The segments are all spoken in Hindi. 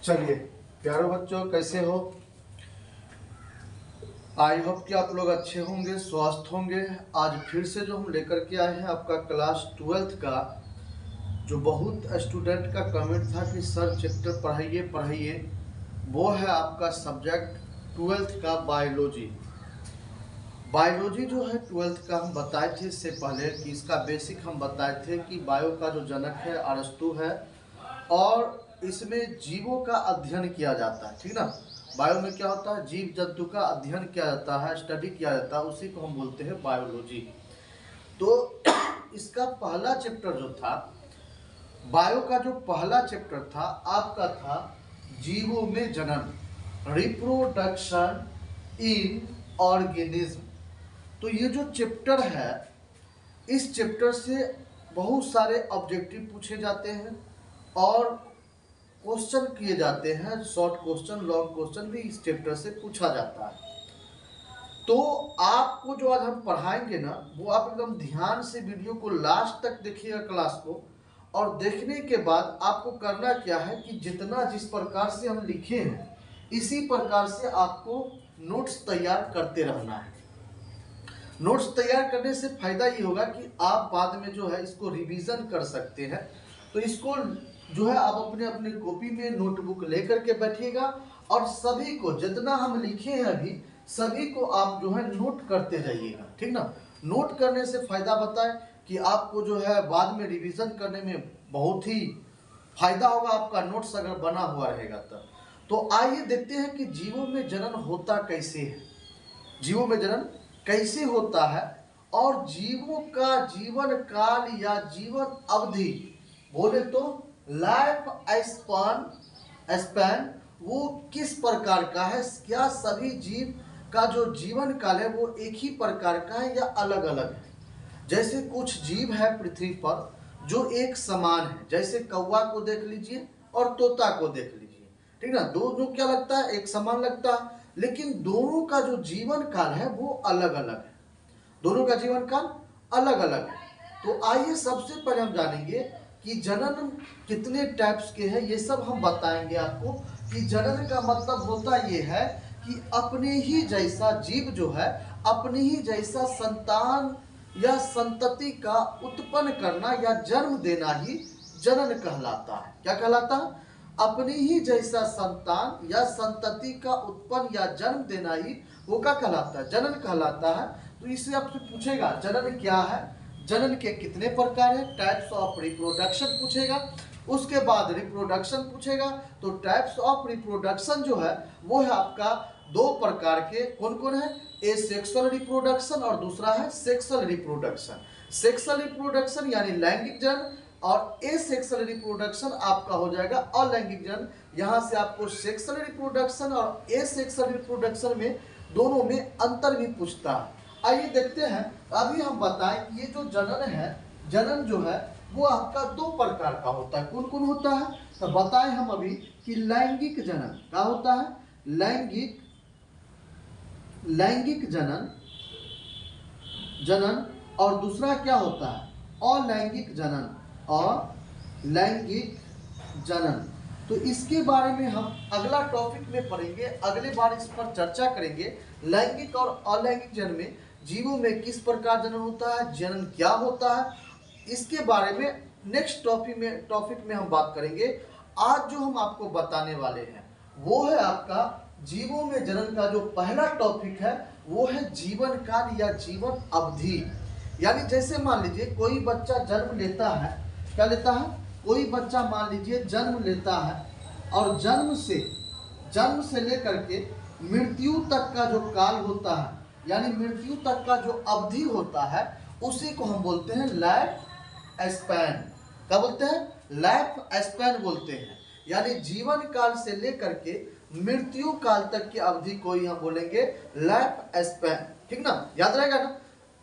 चलिए प्यारे बच्चों, कैसे हो? आई होप कि आप लोग अच्छे होंगे, स्वस्थ होंगे। आज फिर से जो हम लेकर के आए हैं आपका क्लास 12th का, जो बहुत स्टूडेंट का कमेंट था कि सर चैप्टर पढ़ाइए पढ़ाइए, वो है आपका सब्जेक्ट 12th का बायोलॉजी। बायोलॉजी जो है 12th का हम बताए थे इससे पहले कि इसका बेसिक हम बताए थे कि बायो का जो जनक है अरस्तु है, और इसमें जीवों का अध्ययन किया जाता है। ठीक ना, बायो में क्या होता है, जीव जंतु का अध्ययन किया जाता है, स्टडी किया जाता है, उसी को हम बोलते हैं बायोलॉजी। तो इसका पहला चैप्टर जो था, बायो का जो पहला चैप्टर था आपका था जीवों में जनन, रिप्रोडक्शन इन ऑर्गेनिज्म। तो ये जो चैप्टर है, इस चैप्टर से बहुत सारे ऑब्जेक्टिव पूछे जाते हैं और क्वेश्चन किए जाते हैं। शॉर्ट क्वेश्चन, लॉन्ग क्वेश्चन भी इस चैप्टर से पूछा जाता है। तो आपको जो आज हम पढ़ाएंगे ना, वो आप एकदम ध्यान से वीडियो को लास्ट तक देखिएगा क्लास को, और देखने के बाद आपको करना क्या है कि जितना जिस प्रकार से हम लिखे हैं इसी प्रकार से आपको नोट्स तैयार करते रहना है। नोट्स तैयार करने से फायदा ये होगा कि आप बाद में जो है इसको रिवीजन कर सकते हैं। तो इसको जो है आप अपने अपने कॉपी में नोटबुक लेकर के बैठिएगा, और सभी को जितना हम लिखे हैं अभी सभी को आप जो है नोट करते जाइएगा। ठीक ना, नोट करने से फायदा बताए कि आपको जो है बाद में रिवीजन करने में बहुत ही फायदा होगा, आपका नोट्स अगर बना हुआ रहेगा तब। तो आइए देखते हैं कि जीवों में जनन होता कैसे है, जीवों में जनन कैसे होता है, और जीवों का जीवन काल या जीवन अवधि बोले तो लाइफ स्पैन वो किस प्रकार का है। क्या सभी जीव का जो जीवन काल है वो एक ही प्रकार का है या अलग अलग है? जैसे कुछ जीव है पृथ्वी पर जो एक समान है, जैसे कौवा को देख लीजिए और तोता को देख लीजिए। ठीक ना, दोनों क्या लगता है, एक समान लगता है, लेकिन दोनों का जो जीवन काल है वो अलग अलग है। दोनों का जीवन काल अलग अलग है। तो आइए सबसे पहले हम जानेंगे कि जनन कितने टाइप्स के हैं, ये सब हम बताएंगे आपको। कि जनन का मतलब होता ये है कि अपने ही जैसा जीव जो है अपने ही जैसा संतान या संतति का उत्पन्न करना या जन्म देना ही जनन कहलाता है। क्या कहलाता है? अपनी ही जैसा संतान या संतति का उत्पन्न या जन्म देना ही वो क्या कहलाता है, जनन कहलाता है। तो इससे आपसे पूछेगा जनन क्या है, जनन के कितने प्रकार है, टाइप्स ऑफ रिप्रोडक्शन पूछेगा। उसके बाद रिप्रोडक्शन पूछेगा। तो टाइप्स ऑफ रिप्रोडक्शन जो है वो है आपका दो प्रकार के, कौन कौन है, ए सेक्सुअल रिप्रोडक्शन और दूसरा है सेक्सुअल रिप्रोडक्शन। सेक्सुअल रिप्रोडक्शन यानी लैंगिक जनन, और ए सेक्सुअल रिप्रोडक्शन आपका हो जाएगा अलैंगिक जनन। यहाँ से आपको सेक्सुअल रिप्रोडक्शन और ए सेक्सुअल रिप्रोडक्शन में दोनों में अंतर भी पूछता है। आइए देखते हैं। अभी हम बताएं कि ये जो जनन है, जनन जो है वो आपका दो प्रकार का होता है। कौन कौन होता है? तो बताएं हम अभी कि लैंगिक जनन क्या होता है, लैंगिक जनन, और दूसरा क्या होता है, अलैंगिक जनन और लैंगिक जनन। तो इसके बारे में हम अगला टॉपिक में पढ़ेंगे, अगले बार इस पर चर्चा करेंगे। लैंगिक और अलैंगिक जनन में जीवों में किस प्रकार जनन होता है, जनन क्या होता है, इसके बारे में नेक्स्ट टॉपिक में हम बात करेंगे। आज जो हम आपको बताने वाले हैं वो है आपका जीवों में जनन का जो पहला टॉपिक है वो है जीवन काल या जीवन अवधि। यानी जैसे मान लीजिए कोई बच्चा जन्म लेता है, क्या लेता है, कोई बच्चा मान लीजिए जन्म लेता है, और जन्म से लेकर के मृत्यु तक का जो काल होता है, यानी मृत्यु तक का जो अवधि होता है, उसी को हम बोलते हैं लाइफ स्पैन। क्या बोलते हैं? लाइफ स्पैन बोलते हैं। यानी जीवन काल से लेकर के मृत्यु काल तक की अवधि को ही हम बोलेंगे लाइफ स्पैन। ठीक ना, याद रहेगा ना।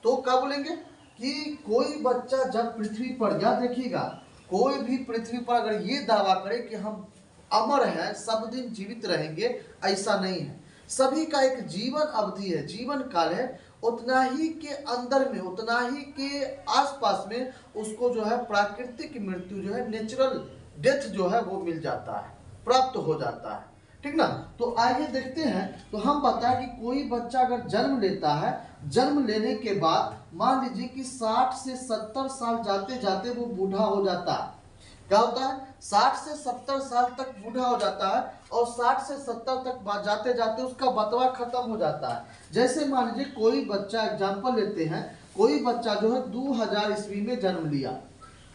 तो क्या बोलेंगे कि कोई बच्चा जब पृथ्वी पर, याद रखिएगा, कोई भी पृथ्वी पर अगर ये दावा करे कि हम अमर हैं, सब दिन जीवित रहेंगे, ऐसा नहीं है। सभी का एक जीवन अवधि है, जीवन काल है, उतना ही के अंदर में, उतना ही के आसपास में उसको जो है प्राकृतिक मृत्यु जो है, नेचुरल डेथ जो है वो मिल जाता है। प्राप्त हो जाता है, ठीक ना। तो आइए देखते हैं। तो हम बताएं कि कोई बच्चा अगर जन्म लेता है, जन्म लेने के बाद मान लीजिए कि 60 से 70 साल जाते जाते वो बूढ़ा हो जाता है। क्या होता है, 60 से 70 साल तक बूढ़ा हो जाता है और 60 से 70 तक जाते जाते उसका बतवा खत्म हो जाता है। जैसे मान लीजिए कोई बच्चा, एग्जाम्पल लेते हैं, कोई बच्चा जो है 2000 ईस्वी में जन्म लिया।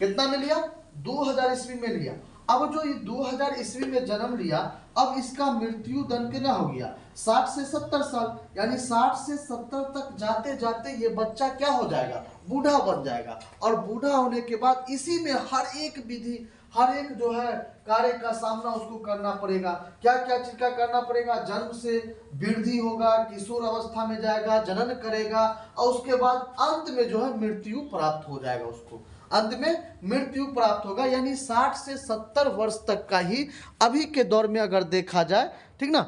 कितना में लिया, 2000 ईस्वी में लिया। अब जो ये 2000 ईस्वी में जन्म लिया, अब इसका मृत्यु दंड कितना हो गया, 60 से 70 साल, यानी 60 से 70 तक जाते जाते ये बच्चा क्या हो जाएगा, बूढ़ा बन जाएगा। और बूढ़ा होने के बाद इसी में हर एक विधि, हर एक जो है कार्य का सामना उसको करना पड़ेगा। क्या क्या चीज का करना पड़ेगा, जन्म से वृद्धि होगा, किशोर अवस्था में जाएगा, जनन करेगा और उसके बाद अंत में जो है मृत्यु प्राप्त हो जाएगा, उसको अंत में मृत्यु प्राप्त होगा। यानी 60 से 70 वर्ष तक का ही अभी के दौर में अगर देखा जाए, ठीक ना,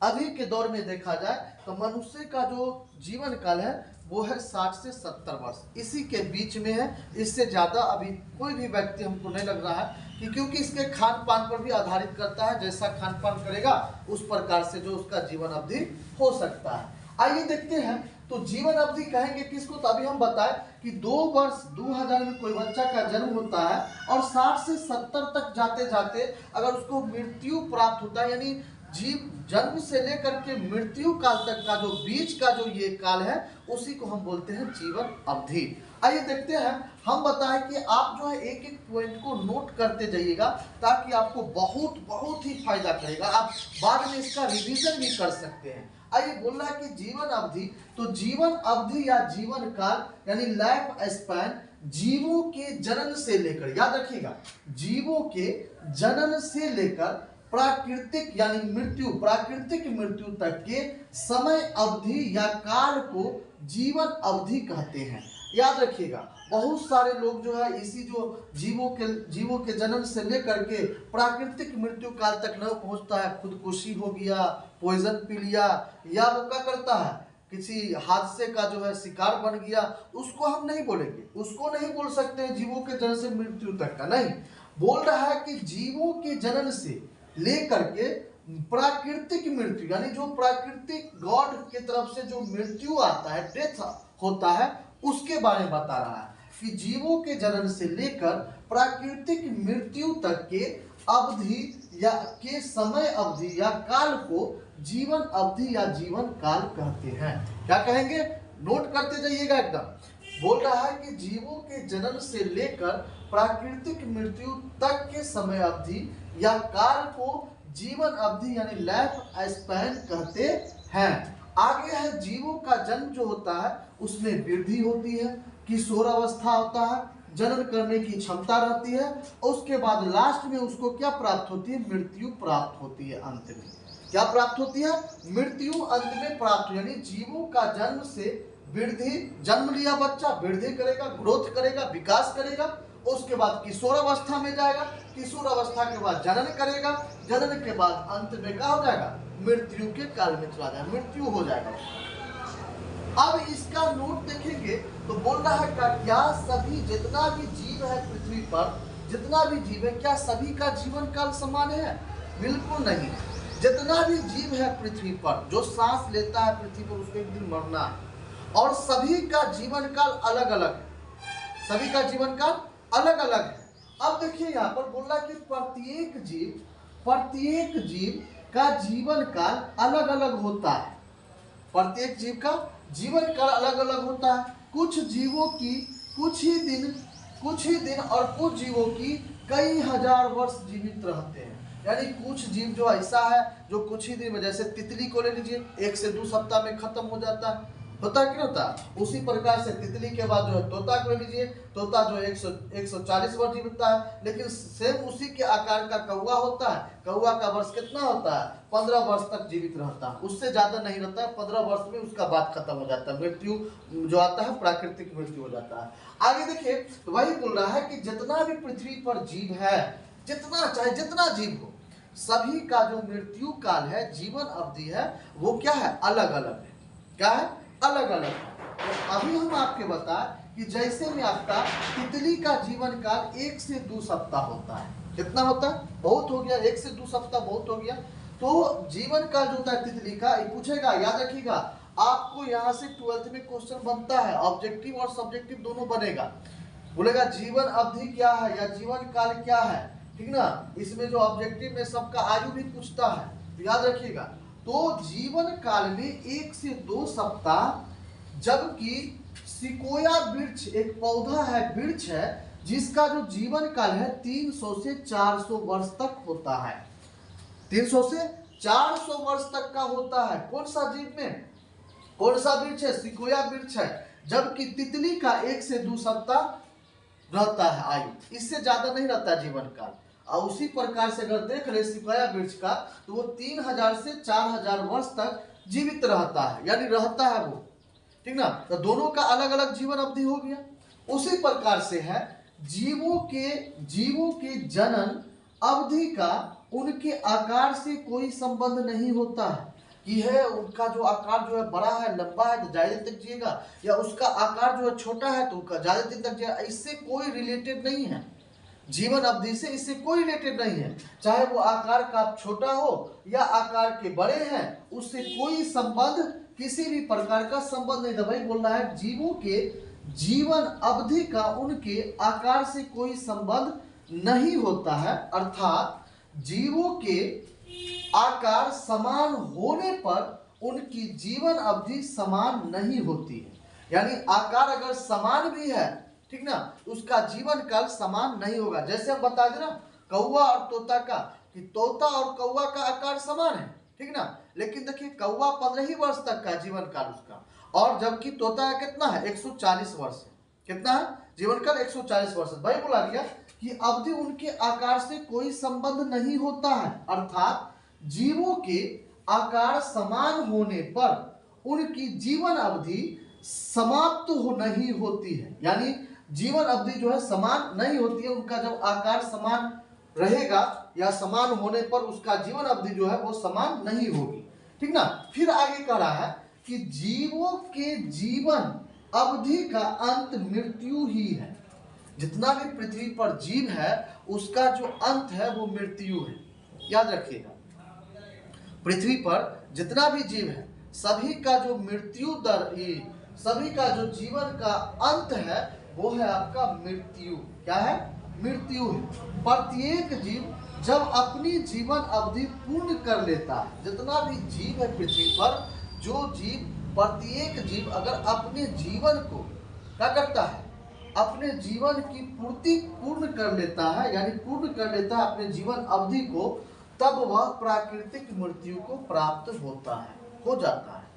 अभी के दौर में देखा जाए तो मनुष्य का जो जीवन काल है वो है 60 से 70 वर्ष, इसी के बीच में है। इससे ज़्यादा अभी कोई भी व्यक्ति हमको नहीं लग रहा है कि, क्योंकि इसके खान पान पर भी आधारित करता है, जैसा खान पान करेगा उस प्रकार से जो उसका जीवन अवधि हो सकता है। आइए देखते हैं। तो जीवन अवधि कहेंगे किसको, तो अभी हम बताएं कि 2 वर्ष 2000 में कोई बच्चा का जन्म होता है और 60 से 70 तक जाते जाते अगर उसको मृत्यु प्राप्त होता है, यानी जीव जन्म से लेकर के मृत्यु काल तक का जो बीच का जो ये काल है उसी को हम बोलते हैं जीवन अवधि। आइए देखते हैं। हम बताएं कि आप जो है एक एक पॉइंट को नोट करते जाइएगा ताकि आपको बहुत बहुत ही फायदा करेगा, आप बाद में इसका रिवीजन भी कर सकते हैं। आइए बोल रहा है कि जीवन अवधि, तो जीवन अवधि या जीवन काल यानी लाइफ स्पैन जीवों के जनन से लेकर, याद रखिएगा, जीवों के जनन से लेकर प्राकृतिक यानी मृत्यु, प्राकृतिक मृत्यु तक के समय अवधि या काल को जीवन अवधि कहते हैं। याद रखिएगा, बहुत सारे लोग जो है इसी जो जीवों के जन्म से लेकर के प्राकृतिक मृत्यु काल तक न पहुंचता है, खुदकुशी हो गया, पॉइजन पी लिया, या वो क्या करता है किसी हादसे का जो है शिकार बन गया, उसको हम नहीं बोलेंगे, उसको नहीं बोल सकते हैं जीवों के जन्म से मृत्यु तक का। नहीं, बोल रहा है कि जीवों के जनन से लेकर के प्राकृतिक मृत्यु, यानी जो प्राकृतिक गॉड की तरफ से जो मृत्यु आता है, डेथ होता है, उसके बारे में बता रहा है कि जीवों के जनन से लेकर प्राकृतिक मृत्यु तक के अवधि या के समय अवधि या काल को जीवन अवधि या जीवन काल कहते हैं। क्या कहेंगे, नोट करते जाइएगा एकदम। बोल रहा है कि जीवों के जन्म से लेकर प्राकृतिक मृत्यु तक के समय अवधि या काल को जीवन अवधि यानी लाइफ स्पैन कहते हैं। आगे है जीवों का जन्म जो होता है उसमें वृद्धि होती है, किशोर अवस्था होता है, जनन करने की क्षमता रहती है, और उसके बाद लास्ट में उसको क्या प्राप्त होती है, मृत्यु प्राप्त होती है। अंत में क्या प्राप्त होती है, मृत्यु अंत में प्राप्त, यानी जीवों का जन्म से वृद्धि, जन्म लिया बच्चा वृद्धि करेगा, ग्रोथ करेगा, विकास करेगा, उसके बाद किशोर अवस्था में जाएगा, किशोर अवस्था के बाद जनन करेगा, जनन के बाद अंत में क्या हो जाएगा, मृत्यु के काल में चला जाएगा, मृत्यु हो जाएगा। अब इसका नोट देखेंगे तो बोल रहा है क्या सभी जितना भी जीव है पृथ्वी पर, जितना भी जीव है, क्या सभी का जीवन काल समान है? बिल्कुल नहीं। जितना भी जीव है पृथ्वी पर, जो सांस लेता है पृथ्वी पर, उसको एक दिन मरना है, और सभी का जीवन काल अलग अलग है, सभी का जीवन काल अलग अलग है। अब देखिए यहाँ पर बोल रहा है कि प्रत्येक जीव का जीवन काल अलग अलग होता है, प्रत्येक जीव का जीवन काल अलग अलग होता है। कुछ जीवों की कुछ ही दिन और कुछ जीवों की कई हजार वर्ष जीवित रहते हैं। यानी कुछ जीव जो ऐसा है जो कुछ ही दिन में, जैसे तितली को ले लीजिए, 1 से 2 सप्ताह में खत्म हो जाता है, होता है कि नहीं होता? उसी प्रकार से तितली के बाद जो है तोता को ले लीजिए, तोता जो 140 वर्ष जीवित है। लेकिन सेम उसी के आकार का कौवा होता है, कौवा का वर्ष कितना होता है, 15 वर्ष तक जीवित रहता है, उससे ज्यादा नहीं रहता है। 15 वर्ष में उसका बाद खत्म हो जाता है, मृत्यु जो आता है प्राकृतिक मृत्यु हो जाता है। आगे देखिए, तो वही बोल रहा है कि जितना भी पृथ्वी पर जीव है, जितना चाहे जितना जीव हो, सभी का जो मृत्यु काल है, जीवन अवधि है, वो क्या है, अलग अलग है। क्या है, अलग अलग। तो अभी हम आपके बताएं कि जैसे में आपका तितली का जीवन काल 1 से 2 सप्ताह होता है, कितना होता है? बहुत हो गया, 1 से 2 सप्ताह बहुत हो गया। तो जीवन काल जो होता है तितली का, ये पूछेगा, याद रखिएगा आपको यहाँ से 12th में क्वेश्चन बनता है, ऑब्जेक्टिव और सब्जेक्टिव दोनों बनेगा। बोलेगा जीवन अवधि क्या है या जीवन काल क्या है, ठीक ना। इसमें जो ऑब्जेक्टिव में सबका आयु भी पूछता है, तो याद रखिएगा। तो जीवन काल में 1 से 2 सप्ताह, जबकि सिकोया वृक्ष एक पौधा है, वृक्ष है, जिसका जो जीवन काल है 300 से 400 वर्ष तक होता है। 300 से 400 वर्ष तक का होता है। कौन सा जीव में, कौन सा वृक्ष है? सिकोया वृक्ष है। जबकि तितली का 1 से 2 सप्ताह रहता है आयु, इससे ज्यादा नहीं रहता जीवन काल। और उसी प्रकार से अगर देख ले सिकोया वृक्ष का, तो वो 3000 से 4000 वर्ष तक जीवित रहता है, यानी रहता है वो, ठीक ना। तो दोनों का अलग अलग जीवन अवधि हो गया। उसी प्रकार से है जीवों के जनन अवधि का उनके आकार से कोई संबंध नहीं होता है कि है उनका जो आकार जो है बड़ा है, लंबा है तो ज्यादा दिन तक जिएगा, या उसका आकार जो है छोटा है तो ज्यादा दिन तक जिएगा। इससे कोई रिलेटेड नहीं है, जीवन अवधि से इससे कोई रिलेटेड नहीं है। चाहे वो आकार का छोटा हो या आकार के बड़े हैं, उससे कोई संबंध, किसी भी प्रकार का संबंध नहीं था। भाई बोल रहा है जीवों के जीवन अवधि का उनके आकार से कोई संबंध नहीं होता है, अर्थात जीवों के आकार समान होने पर उनकी जीवन अवधि समान नहीं होती है। यानी आकार अगर समान भी है, ठीक ना, उसका जीवन काल समान नहीं होगा। जैसे हम बता दें ना कौवा और तोता का, कि तोता और कौवा का आकार समान है, ठीक ना, लेकिन देखिए कौवा 15 ही वर्ष तक का जीवन काल उसका, और जबकि तोता का कितना है? 140 वर्ष है। कितना है जीवन काल? 140 वर्ष। भाई बोला गया कि अवधि उनके आकार से कोई संबंध नहीं होता है, अर्थात जीवों के आकार समान होने पर उनकी जीवन अवधि समाप्त नहीं होती है। यानी जीवन अवधि जो है समान नहीं होती है, उनका जब आकार समान रहेगा या समान होने पर उसका जीवन अवधि जो है वो समान नहीं होगी, ठीक ना। फिर आगे कह रहा है कि जीवों के जीवन अवधि का अंत मृत्यु ही है। जितना भी पृथ्वी पर जीव है उसका जो अंत है वो मृत्यु है, याद रखिएगा। पृथ्वी पर जितना भी जीव है सभी का जो मृत्यु दर, सभी का जो जीवन का अंत है वो है आपका मृत्यु। क्या है? मृत्यु है। प्रत्येक जीव जब अपनी जीवन अवधि पूर्ण कर लेता है, जितना भी जीव है पृथ्वी पर, जो जीव, प्रत्येक जीव अगर अपने जीवन को क्या करता है, अपने जीवन की पूर्ण कर लेता है, यानी पूर्ण कर लेता है अपने जीवन अवधि को, तब वह प्राकृतिक मृत्यु को प्राप्त होता है, हो जाता है।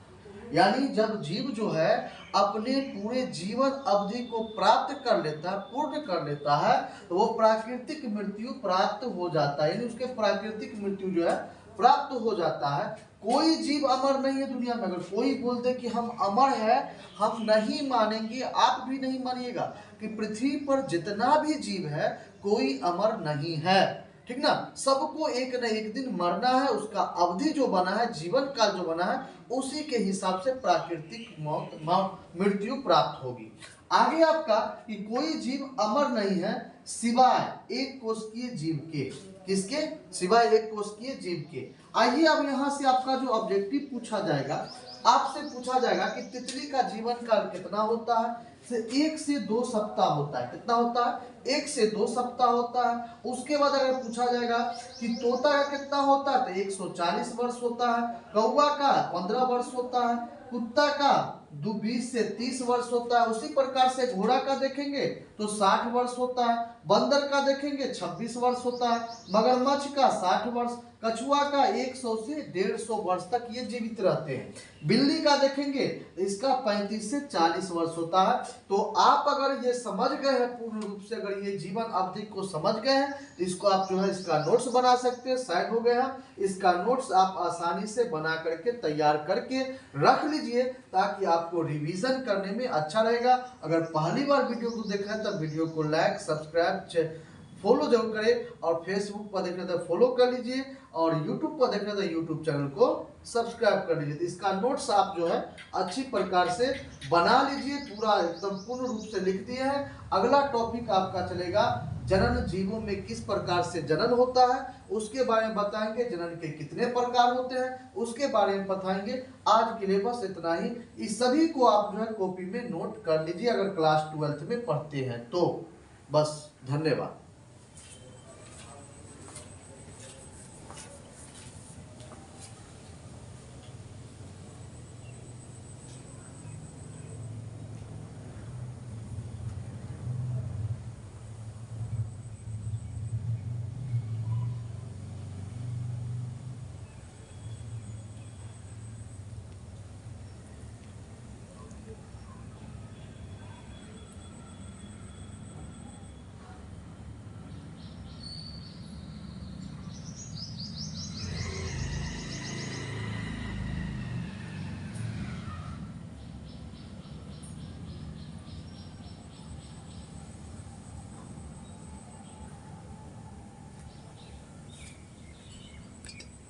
यानी जब जीव जो है अपने पूरे जीवन अवधि को प्राप्त कर लेता है, पूर्ण कर लेता है, तो वो प्राकृतिक मृत्यु प्राप्त हो जाता है, यानी उसके प्राकृतिक मृत्यु जो है प्राप्त हो जाता है। कोई जीव अमर नहीं है दुनिया में। अगर कोई बोल दे कि हम अमर है, हम नहीं मानेंगे, आप भी नहीं मानिएगा कि पृथ्वी पर जितना भी जीव है कोई अमर नहीं है, ठीक ना। सबको एक न एक दिन मरना है। उसका अवधि जो बना है, जीवन काल जो बना है, उसी के हिसाब से प्राकृतिक मृत्यु प्राप्त होगी। आगे आपका कि कोई जीव अमर नहीं है सिवाय एक कोशिकीय जीव के। किसके? सिवाय एक कोशिकीय जीव के। आइए अब यहाँ से आपका जो ऑब्जेक्टिव पूछा जाएगा, आपसे पूछा जाएगा कि तितली का जीवन काल कितना होता है? 1 से 2 सप्ताह होता है। कितना होता है? 1 से 2 सप्ताह होता है। उसके बाद अगर पूछा जाएगा कि तोता का कितना होता है, तो 140 वर्ष होता है। कौवा का 15 वर्ष होता है। कुत्ता का 20 से 30 वर्ष होता है। उसी प्रकार से घोड़ा का देखेंगे तो 60 वर्ष होता है। बंदर का देखेंगे 26 वर्ष होता है। मगरमच्छ का 60 वर्ष। कछुआ का 100 से 150 वर्ष तक ये जीवित रहते हैं। बिल्ली का देखेंगे इसका 35 से 40 वर्ष होता है। तो आप अगर ये समझ गए हैं पूर्ण रूप से, अगर ये जीवन अवधि को समझ गए हैं, तो इसको आप जो है इसका नोट्स बना सकते हैं। साइड हो गए हैं, इसका नोट्स आप आसानी से बना करके तैयार करके रख लीजिए, ताकि आपको रिवीजन करने में अच्छा रहेगा। अगर पहली बार वीडियो को देख रहे हैं तब वीडियो को लाइक, सब्सक्राइब, फॉलो जरूर करें, और फेसबुक पर देख रहे थे फॉलो कर लीजिए, और यूट्यूब पर देख रहे थे यूट्यूब चैनल को सब्सक्राइब कर लीजिए। तो इसका नोट्स आप जो है अच्छी प्रकार से बना लीजिए, पूरा एकदम पूर्ण रूप से लिख दिए हैं। अगला टॉपिक आपका चलेगा जनन जीवों में किस प्रकार से जनन होता है उसके बारे में बताएंगे, जनन के कितने प्रकार होते हैं उसके बारे में बताएंगे। आज के लिए बस इतना ही। इस सभी को आप जो है कॉपी में नोट कर लीजिए अगर क्लास 12th में पढ़ते हैं तो। बस, धन्यवाद।